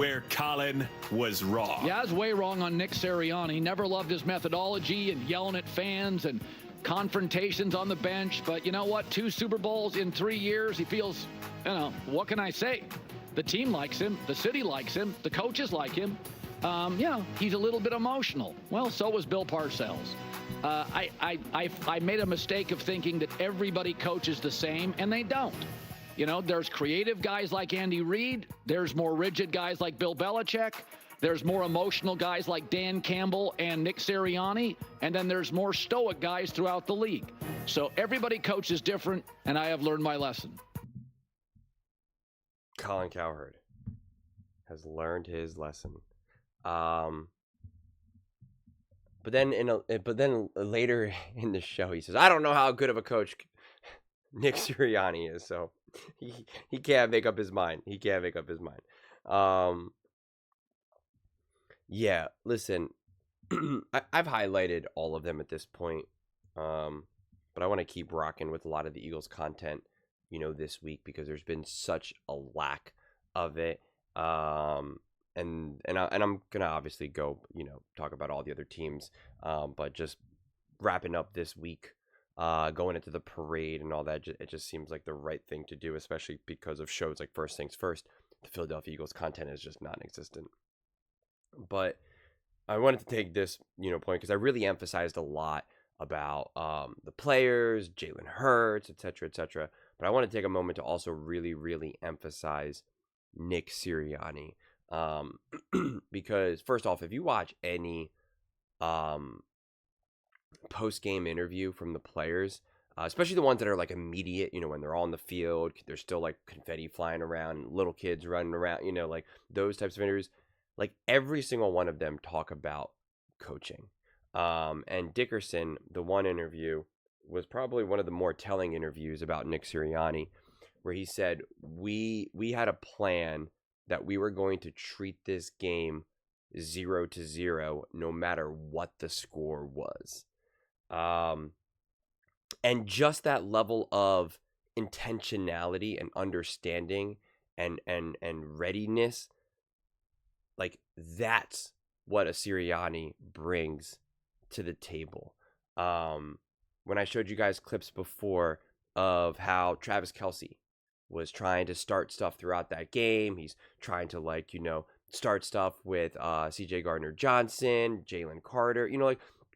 where Colin was wrong. Yeah, I was way wrong on Nick Sirianni. Never loved his methodology and yelling at fans and confrontations on the bench. But you know what? 2 Super Bowls in 3 years. He feels, what can I say? The team likes him. The city likes him. The coaches like him. He's a little bit emotional. Well, so was Bill Parcells. I made a mistake of thinking that everybody coaches the same, and they don't. There's creative guys like Andy Reid. There's more rigid guys like Bill Belichick. There's more emotional guys like Dan Campbell and Nick Sirianni. And then there's more stoic guys throughout the league. So everybody coaches different, and I have learned my lesson. Colin Cowherd has learned his lesson. But then later in the show, he says, I don't know how good of a coach Nick Sirianni is, so he can't make up his mind. Yeah, listen, I've highlighted all of them at this point, but I want to keep rocking with a lot of the Eagles content, this week, because there's been such a lack of it. And I'm gonna obviously go, talk about all the other teams, but just wrapping up this week, going into the parade and all that, it just seems like the right thing to do, especially because of shows like First Things First. The Philadelphia Eagles content is just non-existent. But I wanted to take this, point because I really emphasized a lot about the players, Jalen Hurts, etc. But I want to take a moment to also really, really emphasize Nick Sirianni. Because first off, if you watch any post-game interview from the players, especially the ones that are like immediate, when they're on the field, there's still like confetti flying around, little kids running around, like those types of interviews, like every single one of them talk about coaching. And Dickerson, the one interview, was probably one of the more telling interviews about Nick Sirianni, where he said, we had a plan that we were going to treat this game 0-0 no matter what the score was. And just that level of intentionality and understanding and readiness, like that's what a Sirianni brings to the table. When I showed you guys clips before of how Travis Kelce was trying to start stuff throughout that game, he's trying to start stuff with CJ Gardner-Johnson, Jalen Carter,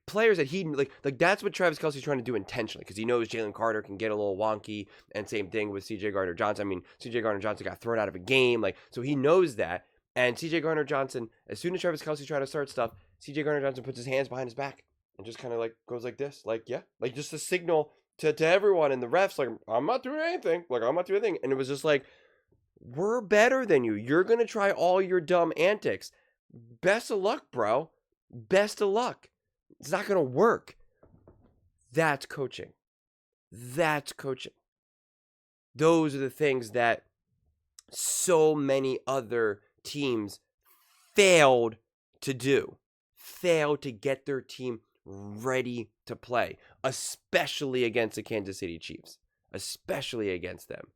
players that he like that's what Travis Kelce's trying to do intentionally, because he knows Jalen Carter can get a little wonky, and same thing with CJ Gardner-Johnson. I mean, CJ Gardner-Johnson got thrown out of a game, so he knows that. And CJ Gardner-Johnson, as soon as Travis Kelce tried to start stuff, CJ Gardner-Johnson puts his hands behind his back and just kind of goes like this, just a signal to everyone and the refs, I'm not doing anything, and it was just we're better than you. You're gonna try all your dumb antics. Best of luck, bro. Best of luck. It's not going to work. That's coaching. Those are the things that so many other teams failed to do. Failed to get their team ready to play, especially against the Kansas City Chiefs. Especially against them.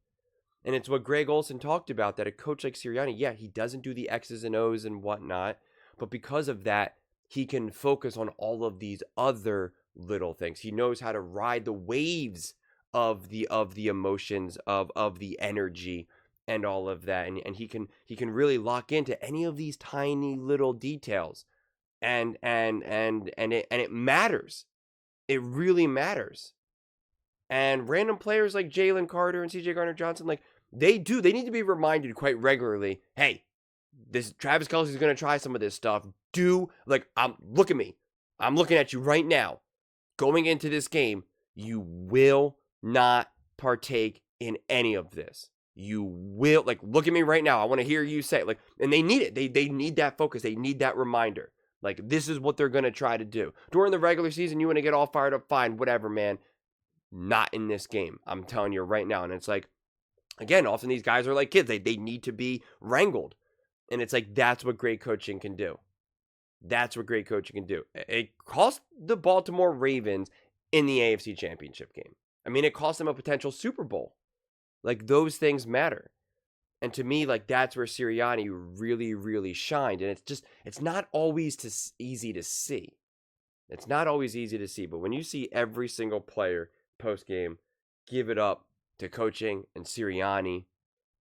And it's what Greg Olsen talked about, that a coach like Sirianni, yeah, he doesn't do the X's and O's and whatnot, but because of that, he can focus on all of these other little things. He knows how to ride the waves of the emotions, of the energy and all of that. And he can really lock into any of these tiny little details. And it matters. It really matters. And random players like Jalen Carter and CJ Gardner-Johnson, they need to be reminded quite regularly, hey, this Travis Kelce is going to try some of this stuff. Look at me. I'm looking at you right now. Going into this game, you will not partake in any of this. You will, look at me right now. I want to hear you say it. And they need it. They need that focus. They need that reminder. This is what they're going to try to do. During the regular season, you want to get all fired up, fine, whatever, man. Not in this game. I'm telling you right now. And it's again, often these guys are like kids. They need to be wrangled. And it's that's what great coaching can do. It cost the Baltimore Ravens in the AFC Championship game. I mean, it cost them a potential Super Bowl. Those things matter. And to me, like, that's where Sirianni really, really shined. And it's not always easy to see. It's not always easy to see. But when you see every single player post-game give it up to coaching and Sirianni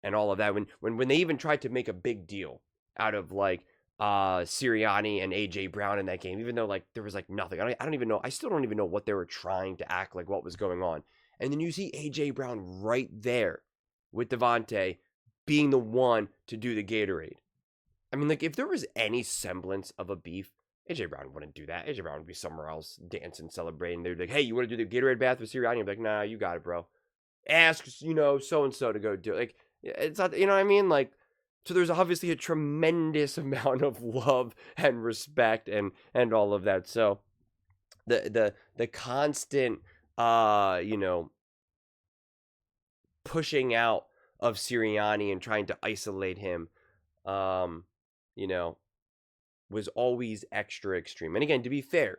and all of that, when they even tried to make a big deal out of, like, Sirianni and A.J. Brown in that game, even though, like, there was, like, nothing. I don't even know. I still don't even know what they were trying to act like, what was going on. And then you see A.J. Brown right there with Devontae being the one to do the Gatorade. I mean, like, if there was any semblance of a beef, A.J. Brown wouldn't do that. A.J. Brown would be somewhere else dancing, celebrating. They'd be like, hey, you want to do the Gatorade bath with Sirianni? I'd be like, nah, you got it, bro. Ask, so-and-so to go do it. Like, it's not, you know what I mean? Like, so there's obviously a tremendous amount of love and respect and all of that. So the constant, pushing out of Sirianni and trying to isolate him, was always extra extreme. And again, to be fair,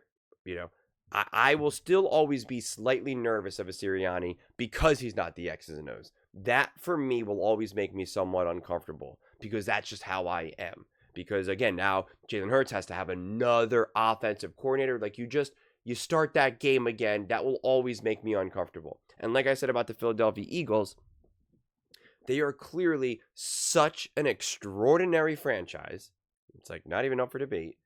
I will still always be slightly nervous of a Sirianni because he's not the X's and O's. That, for me, will always make me somewhat uncomfortable because that's just how I am. Because, again, now Jalen Hurts has to have another offensive coordinator. Like, you start that game again, that will always make me uncomfortable. And like I said about the Philadelphia Eagles, they are clearly such an extraordinary franchise. It's like not even up for debate.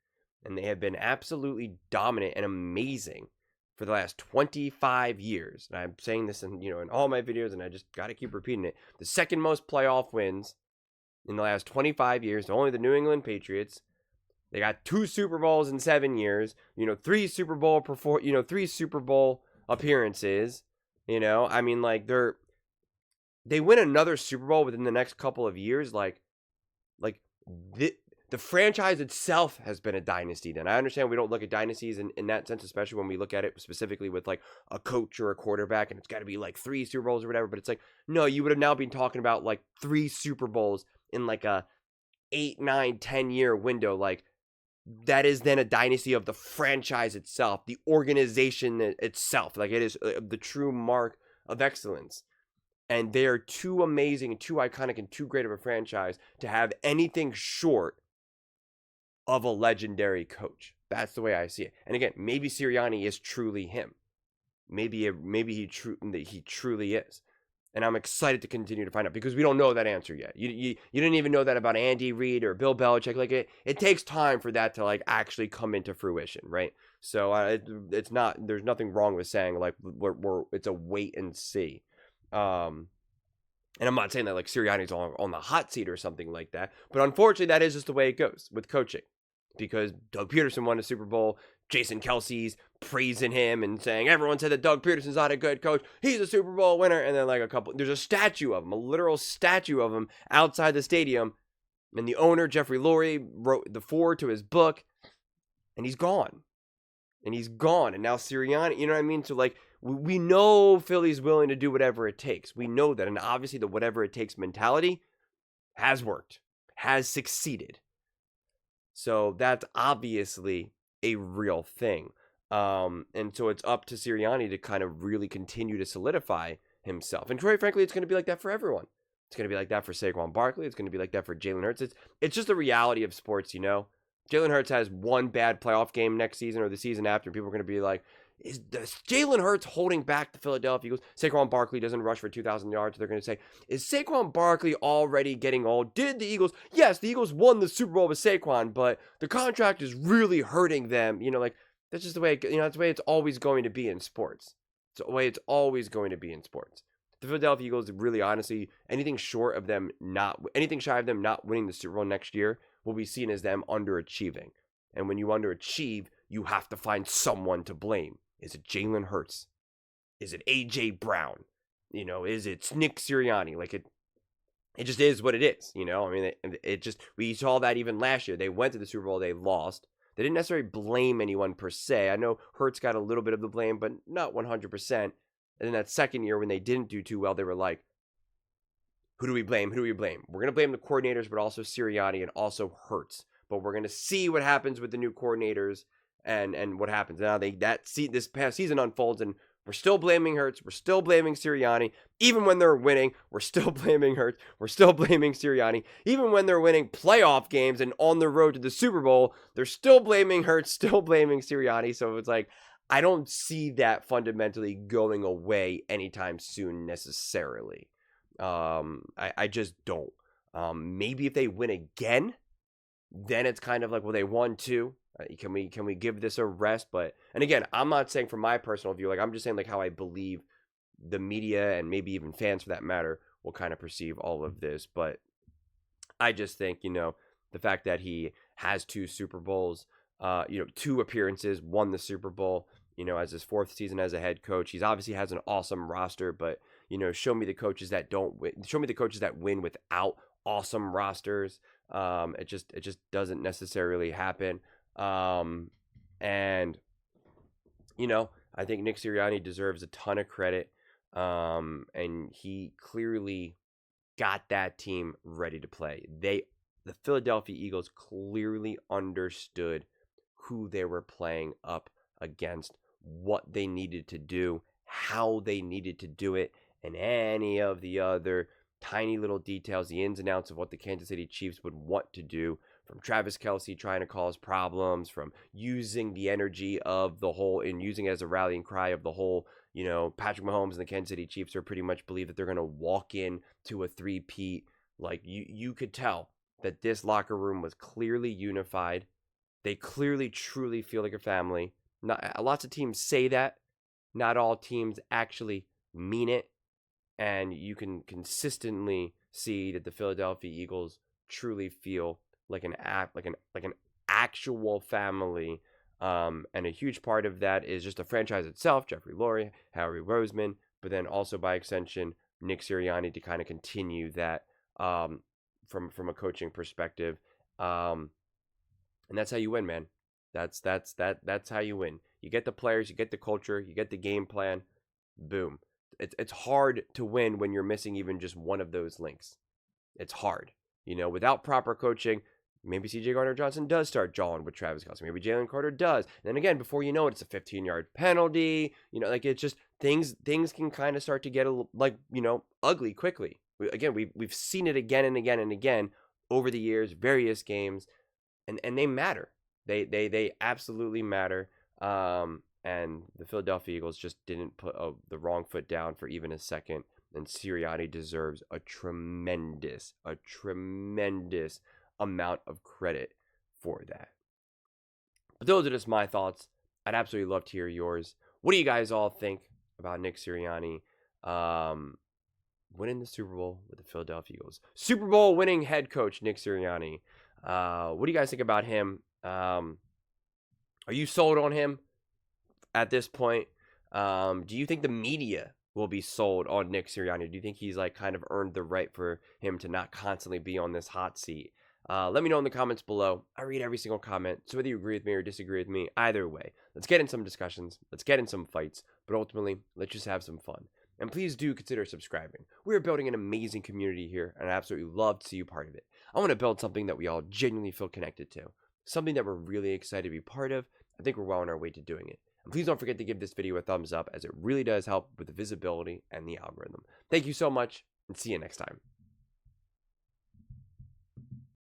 And they have been absolutely dominant and amazing for the last 25 years. And I'm saying this in all my videos, and I just got to keep repeating it. The second most playoff wins in the last 25 years, only the New England Patriots. They got 2 Super Bowls in 7 years. 3 Super Bowl appearances. I mean, like, they win another Super Bowl within the next couple of years. The franchise itself has been a dynasty. Then I understand we don't look at dynasties in that sense, especially when we look at it specifically with like a coach or a quarterback, and it's got to be like 3 Super Bowls or whatever. But it's like, no, you would have now been talking about like 3 Super Bowls in like a 8, 9, 10-year window. Like, that is then a dynasty of the franchise itself, the organization itself. Like, it is the true mark of excellence. And they are too amazing, too iconic, and too great of a franchise to have anything short of a legendary coach. That's the way I see it. And again, maybe Sirianni is truly him. Maybe he truly is. And I'm excited to continue to find out because we don't know that answer yet. You didn't even know that about Andy Reid or Bill Belichick. Like, it takes time for that to like actually come into fruition, right? So it's not. There's nothing wrong with saying like it's a wait and see. And I'm not saying that like Sirianni's on the hot seat or something like that. But unfortunately, that is just the way it goes with coaching. Because Doug Peterson won a Super Bowl. Jason Kelsey's praising him and saying, everyone said that Doug Peterson's not a good coach. He's a Super Bowl winner. And then like there's a statue of him, a literal statue of him outside the stadium. And the owner, Jeffrey Lurie, wrote the foreword to his book. And he's gone. And now Sirianni, you know what I mean? So like, we know Philly's willing to do whatever it takes. We know that. And obviously the whatever it takes mentality has worked, has succeeded. So that's obviously a real thing. And so it's up to Sirianni to kind of really continue to solidify himself. And quite frankly, it's going to be like that for everyone. It's going to be like that for Saquon Barkley. It's going to be like that for Jalen Hurts. It's just the reality of sports, Jalen Hurts has one bad playoff game next season or the season after. People are going to be like, is Jalen Hurts holding back the Philadelphia Eagles? Saquon Barkley doesn't rush for 2,000 yards. They're going to say, is Saquon Barkley already getting old? Did the Eagles? Yes, the Eagles won the Super Bowl with Saquon, but the contract is really hurting them. That's just the way, that's the way it's always going to be in sports. It's the way it's always going to be in sports. The Philadelphia Eagles, really honestly, anything shy of them not winning the Super Bowl next year will be seen as them underachieving. And when you underachieve, you have to find someone to blame. Is it Jalen Hurts? Is it A.J. Brown? Is it Nick Sirianni? Like, it just is what it is, I mean, we saw that even last year. They went to the Super Bowl, they lost. They didn't necessarily blame anyone per se. I know Hurts got a little bit of the blame, but not 100%. And then that second year when they didn't do too well, they were like, who do we blame? We're going to blame the coordinators, but also Sirianni and also Hurts. But we're going to see what happens with the new coordinators and what happens. Now this past season unfolds, and We're still blaming Hurts. We're still blaming Sirianni. Even when they're winning, we're still blaming Hurts. We're still blaming Sirianni. Even when they're winning playoff games and on the road to the Super Bowl, they're still blaming Hurts, still blaming Sirianni. So it's like, I don't see that fundamentally going away anytime soon necessarily. I just don't. Maybe if they win again, then it's kind of like, well, they won too. Can we give this a rest? But, and again, I'm not saying from my personal view, like I'm just saying like how I believe the media and maybe even fans for that matter will kind of perceive all of this. But I just think, the fact that he has 2 Super Bowls, 2 appearances, won the Super Bowl, as his 4th season as a head coach. He's obviously has an awesome roster, but, show me the coaches that don't win. Show me the coaches that win without awesome rosters. It just doesn't necessarily happen. And, I think Nick Sirianni deserves a ton of credit. And he clearly got that team ready to play. The Philadelphia Eagles clearly understood who they were playing up against, what they needed to do, how they needed to do it, and any of the other tiny little details, the ins and outs of what the Kansas City Chiefs would want to do, from Travis Kelce trying to cause problems, from using the energy of the whole and using it as a rallying cry of the whole, Patrick Mahomes and the Kansas City Chiefs are pretty much believe that they're going to walk in to a three-peat. Like you could tell that this locker room was clearly unified. They clearly, truly feel like a family. Lots of teams say that. Not all teams actually mean it. And you can consistently see that the Philadelphia Eagles truly feel like an actual family. And a huge part of that is just the franchise itself, Jeffrey Lurie, Howie Roseman, but then also by extension, Nick Sirianni to kind of continue that from a coaching perspective. And that's how you win, man. That's how you win. You get the players, you get the culture, you get the game plan. Boom. It's hard to win when you're missing even just one of those links. It's hard. Without proper coaching, maybe C.J. Gardner-Johnson does start jawing with Travis Kelce. Maybe Jalen Carter does. And then again, before you know it, it's a 15-yard penalty. It's just things can kind of start to get ugly quickly. We've seen it again and again and again over the years, various games, and they matter. They absolutely matter. And the Philadelphia Eagles just didn't put the wrong foot down for even a second. And Sirianni deserves a tremendous amount of credit for that. But those are just my thoughts. I'd absolutely love to hear yours. What do you guys all think about Nick Sirianni winning the Super Bowl with the Philadelphia Eagles? Super Bowl winning head coach Nick Sirianni. What do you guys think about him? Are you sold on him at this point? Do you think the media will be sold on Nick Sirianni? Do you think he's kind of earned the right for him to not constantly be on this hot seat? Let me know in the comments below. I read every single comment, so whether you agree with me or disagree with me, either way, let's get in some discussions, let's get in some fights, but ultimately, let's just have some fun. And please do consider subscribing. We are building an amazing community here, and I absolutely love to see you part of it. I want to build something that we all genuinely feel connected to, something that we're really excited to be part of. I think we're well on our way to doing it. And please don't forget to give this video a thumbs up, as it really does help with the visibility and the algorithm. Thank you so much, and see you next time.